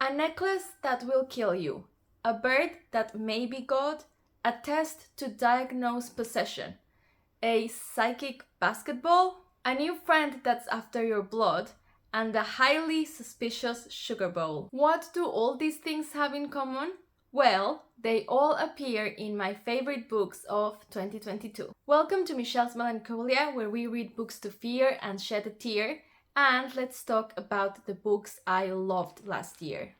A necklace that will kill you, a bird that may be God, a test to diagnose possession, a psychic basketball, a new friend that's after your blood, and a highly suspicious sugar bowl. What do all these things have in common? Well, they all appear in my favorite books of 2022. Welcome to Michelle's Melancholia, where we read books to fear and shed a tear, and let's talk about the books I loved last year.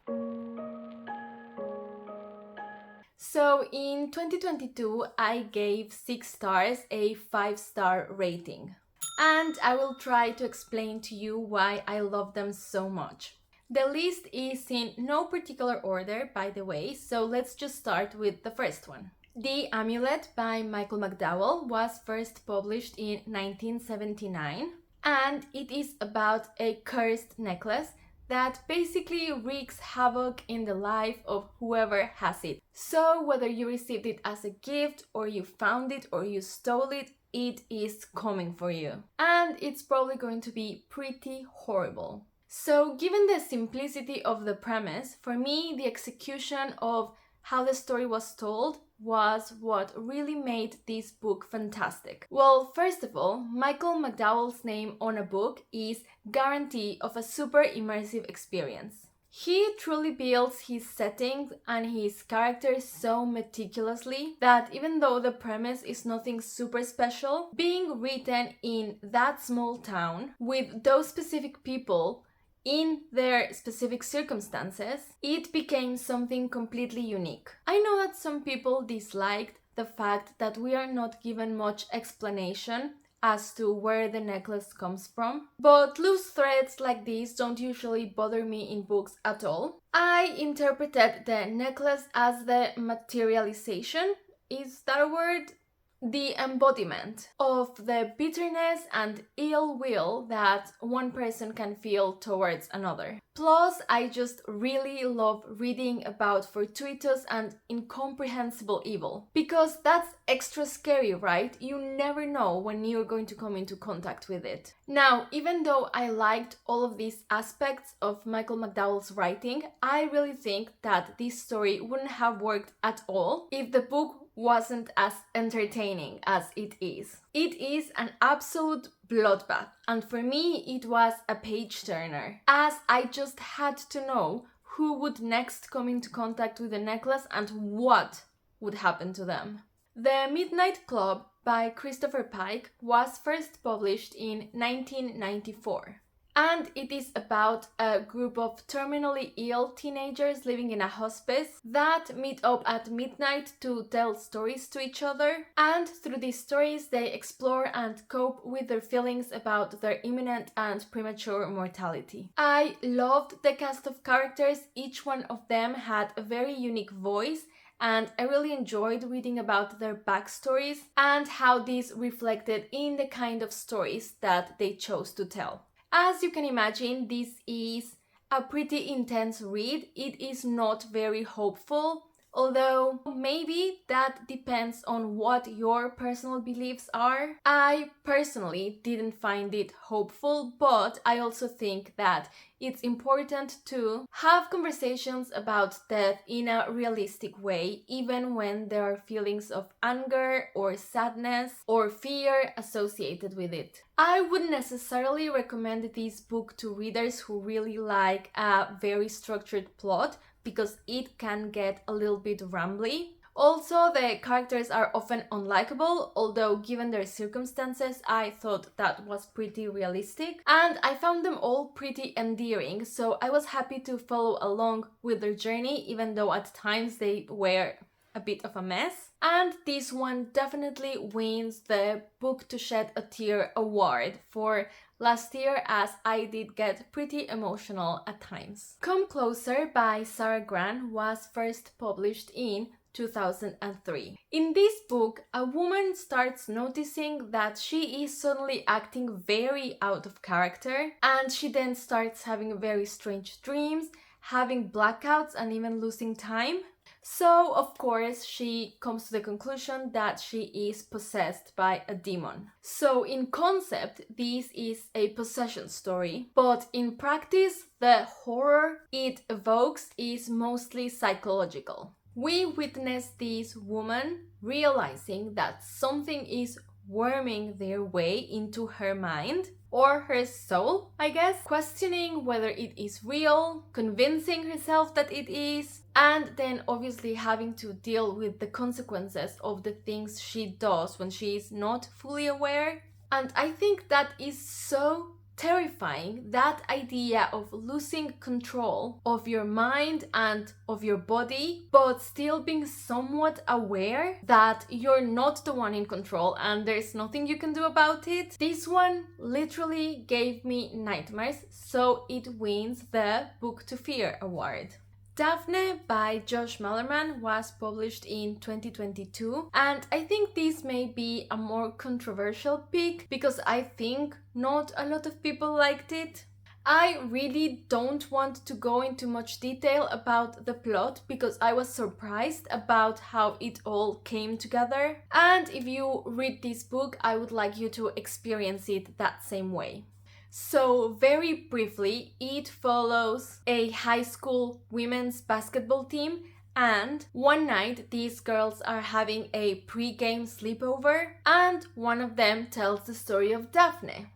So in 2022, I gave 6 stars a 5-star rating. And I will try to explain to you why I love them so much. The list is in no particular order, by the way, so let's just start with the first one. The Amulet by Michael McDowell was first published in 1979, and it is about a cursed necklace that basically wreaks havoc in the life of whoever has it. So whether you received it as a gift, or you found it, or you stole it, it is coming for you. And it's probably going to be pretty horrible. So given the simplicity of the premise, for me the execution of how the story was told was what really made this book fantastic. Well, first of all, Michael McDowell's name on a book is guarantee of a super immersive experience. He truly builds his settings and his characters so meticulously that even though the premise is nothing super special, being written in that small town with those specific people in their specific circumstances, it became something completely unique. I know that some people disliked the fact that we are not given much explanation as to where the necklace comes from, but loose threads like these don't usually bother me in books at all. I interpreted the necklace as the materialization, is that a word? The embodiment of the bitterness and ill will that one person can feel towards another. Plus, I just really love reading about fortuitous and incomprehensible evil, because that's extra scary, right? You never know when you're going to come into contact with it. Now, even though I liked all of these aspects of Michael McDowell's writing, I really think that this story wouldn't have worked at all if the book wasn't as entertaining as it is. It is an absolute bloodbath, and for me it was a page turner, as I just had to know who would next come into contact with the necklace and what would happen to them. The Midnight Club by Christopher Pike was first published in 1994. And it is about a group of terminally ill teenagers living in a hospice that meet up at midnight to tell stories to each other. And through these stories, they explore and cope with their feelings about their imminent and premature mortality. I loved the cast of characters. Each one of them had a very unique voice, and I really enjoyed reading about their backstories and how these reflected in the kind of stories that they chose to tell. As you can imagine, this is a pretty intense read. It is not very hopeful, although maybe that depends on what your personal beliefs are. I personally didn't find it hopeful, but I also think that it's important to have conversations about death in a realistic way, even when there are feelings of anger or sadness or fear associated with it. I wouldn't necessarily recommend this book to readers who really like a very structured plot, because it can get a little bit rambly. Also, the characters are often unlikable, although given their circumstances, I thought that was pretty realistic. And I found them all pretty endearing, so I was happy to follow along with their journey, even though at times they were a bit of a mess. And this one definitely wins the Book to Shed a Tear award for last year, as I did get pretty emotional at times. Come Closer by Sara Gran was first published in 2003. In this book, a woman starts noticing that she is suddenly acting very out of character, and she then starts having very strange dreams, having blackouts, and even losing time. So, of course, she comes to the conclusion that she is possessed by a demon. So, in concept, this is a possession story, but in practice, the horror it evokes is mostly psychological. We witness this woman realizing that something is worming their way into her mind or her soul, I guess, questioning whether it is real, convincing herself that it is, and then obviously having to deal with the consequences of the things she does when she is not fully aware. And I think that is so terrifying, that idea of losing control of your mind and of your body, but still being somewhat aware that you're not the one in control and there's nothing you can do about it. This one literally gave me nightmares, so it wins the Book to Fear award. Daphne by Josh Malerman was published in 2022, and I think this may be a more controversial pick because I think not a lot of people liked it. I really don't want to go into much detail about the plot because I was surprised about how it all came together, and if you read this book, I would like you to experience it that same way. So very briefly, it follows a high school women's basketball team, and one night these girls are having a pre-game sleepover and one of them tells the story of Daphne.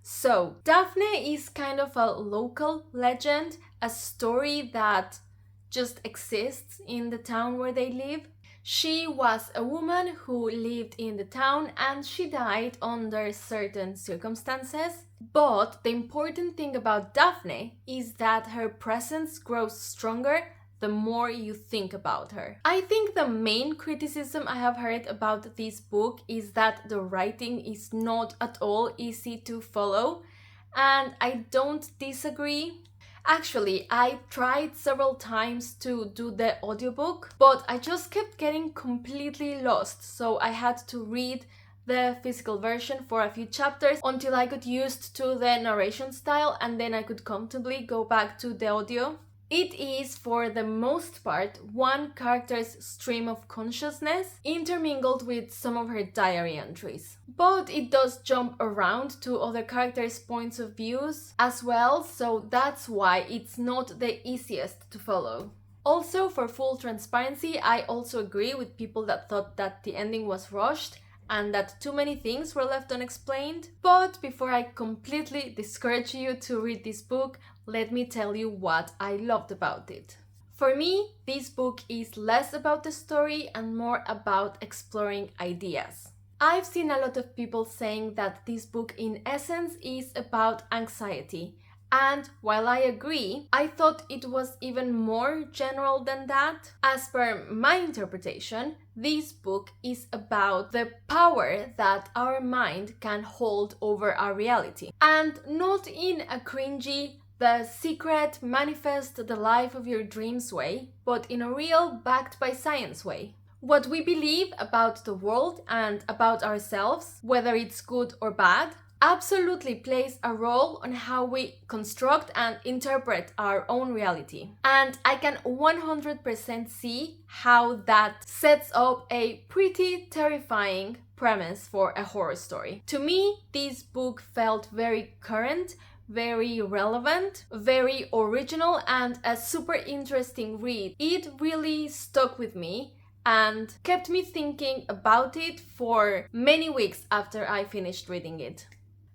So Daphne is kind of a local legend, a story that just exists in the town where they live. She was a woman who lived in the town and she died under certain circumstances. But the important thing about Daphne is that her presence grows stronger the more you think about her. I think the main criticism I have heard about this book is that the writing is not at all easy to follow, and I don't disagree. Actually, I tried several times to do the audiobook, but I just kept getting completely lost, so I had to read the physical version for a few chapters until I got used to the narration style, and then I could comfortably go back to the audio. It is, for the most part, one character's stream of consciousness intermingled with some of her diary entries. But it does jump around to other characters' points of views as well, so that's why it's not the easiest to follow. Also, for full transparency, I also agree with people that thought that the ending was rushed and that too many things were left unexplained. But before I completely discourage you to read this book, let me tell you what I loved about it. For me, this book is less about the story and more about exploring ideas. I've seen a lot of people saying that this book in essence is about anxiety. And while I agree, I thought it was even more general than that. As per my interpretation, this book is about the power that our mind can hold over our reality. And not in a cringy, the secret, manifest the life of your dreams way, but in a real, backed by science way. What we believe about the world and about ourselves, whether it's good or bad, absolutely plays a role on how we construct and interpret our own reality. And I can 100% see how that sets up a pretty terrifying premise for a horror story. To me, this book felt very current, very relevant, very original, and a super interesting read. It really stuck with me and kept me thinking about it for many weeks after I finished reading it.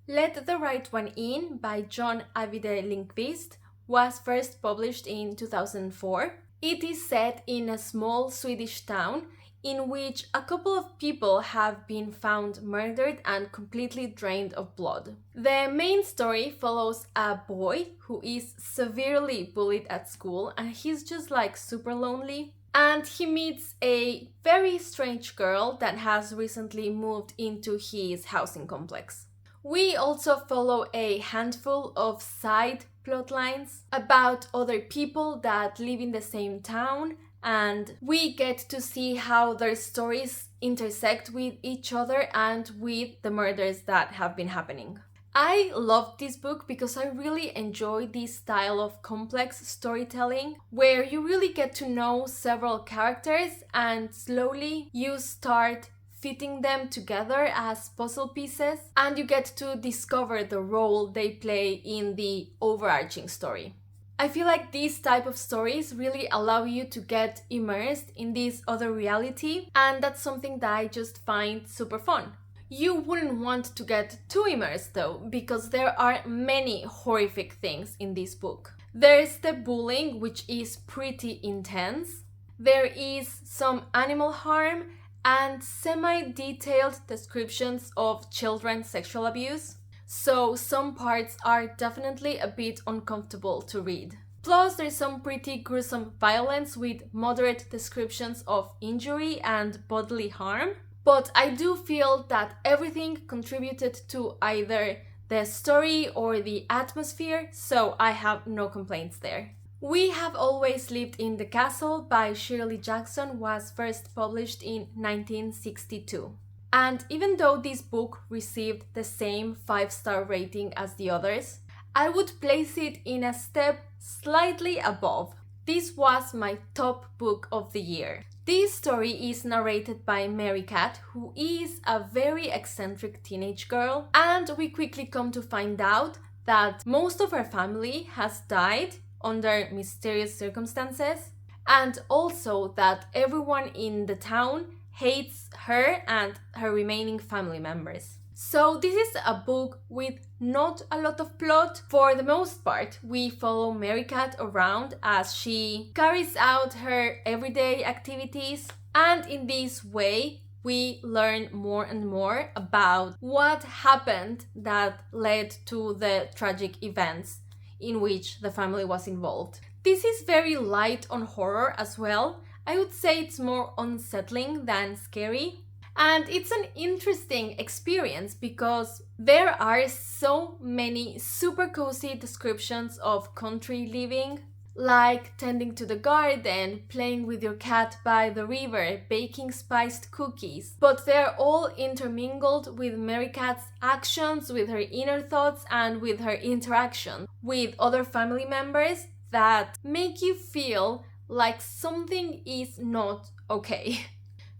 Let the Right One In by Ajvide Lindqvist was first published in 2004. It is set in a small Swedish town in which a couple of people have been found murdered and completely drained of blood. The main story follows a boy who is severely bullied at school and he's just like super lonely. And he meets a very strange girl that has recently moved into his housing complex. We also follow a handful of side plot lines about other people that live in the same town, and we get to see how their stories intersect with each other and with the murders that have been happening. I loved this book because I really enjoy this style of complex storytelling where you really get to know several characters and slowly you start fitting them together as puzzle pieces and you get to discover the role they play in the overarching story. I feel like these type of stories really allow you to get immersed in this other reality, and that's something that I just find super fun. You wouldn't want to get too immersed though, because there are many horrific things in this book. There's the bullying, which is pretty intense. There is some animal harm and semi-detailed descriptions of children's sexual abuse. So some parts are definitely a bit uncomfortable to read. Plus, there's some pretty gruesome violence with moderate descriptions of injury and bodily harm. But I do feel that everything contributed to either the story or the atmosphere, so I have no complaints there. We Have Always Lived in the Castle by Shirley Jackson was first published in 1962. And even though this book received the same 5-star rating as the others, I would place it in a step slightly above. This was my top book of the year. This story is narrated by Mary Cat, who is a very eccentric teenage girl, and we quickly come to find out that most of her family has died under mysterious circumstances, and also that everyone in the town hates her and her remaining family members. So this is a book with not a lot of plot. For the most part, we follow Mary Cat around as she carries out her everyday activities, and in this way we learn more and more about what happened that led to the tragic events in which the family was involved. This is very light on horror as well. I would say it's more unsettling than scary. And it's an interesting experience because there are so many super cozy descriptions of country living, like tending to the garden, playing with your cat by the river, baking spiced cookies. But they're all intermingled with Mary Cat's actions, with her inner thoughts, and with her interaction with other family members that make you feel like something is not okay.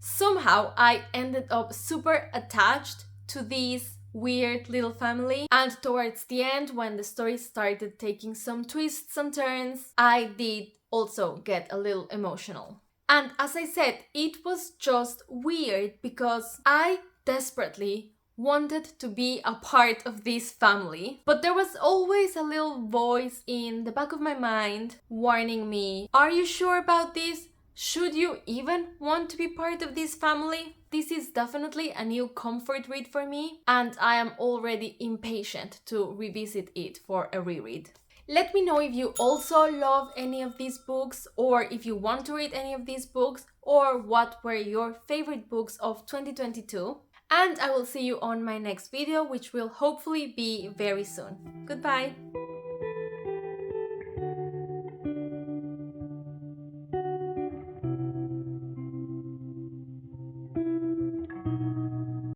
Somehow I ended up super attached to this weird little family, and towards the end, when the story started taking some twists and turns, I did also get a little emotional. And as I said, it was just weird because I desperately wanted to be a part of this family, but there was always a little voice in the back of my mind warning me, are you sure about this? Should you even want to be part of this family? This is definitely a new comfort read for me, and I am already impatient to revisit it for a reread. Let me know if you also love any of these books, or if you want to read any of these books, or what were your favorite books of 2022. And I will see you on my next video, which will hopefully be very soon. Goodbye!